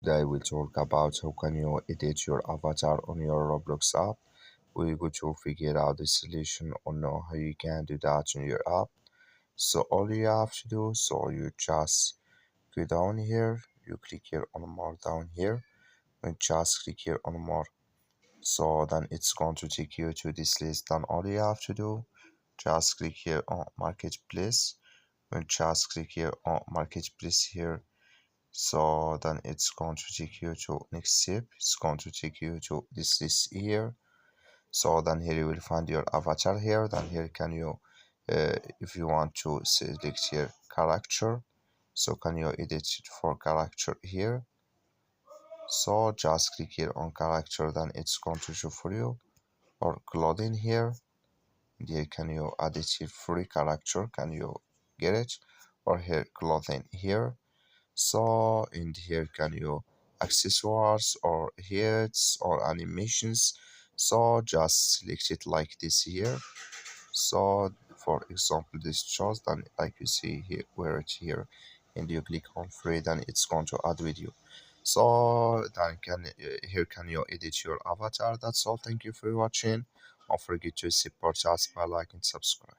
Today we'll talk about how can you edit your avatar on your Roblox app. We're going to figure out the solution on how you can do that on your app. So all you have to do, so you just go down here, you click here on more down here, and just click here on more. So then it's going to take you to this list. Then all you have to do, just click here on marketplace, and just click here on marketplace here. So then it's going to take you to next step. It's going to take you to this list here. So then here you will find your avatar here. Then here can you if you want to select here character, so can you edit it for character here. So just click here on character, then it's going to show for you, or clothing here. And here can you add it here free character, can you get it, or here clothing here. So in here can you accessories or hits or animations. So just select it like this here. So for example this shows, then like you see here where it's here, and you click on free, then it's going to add with you. So then here can you edit your avatar. That's all. Thank you for watching. Don't forget to support us by like and subscribe.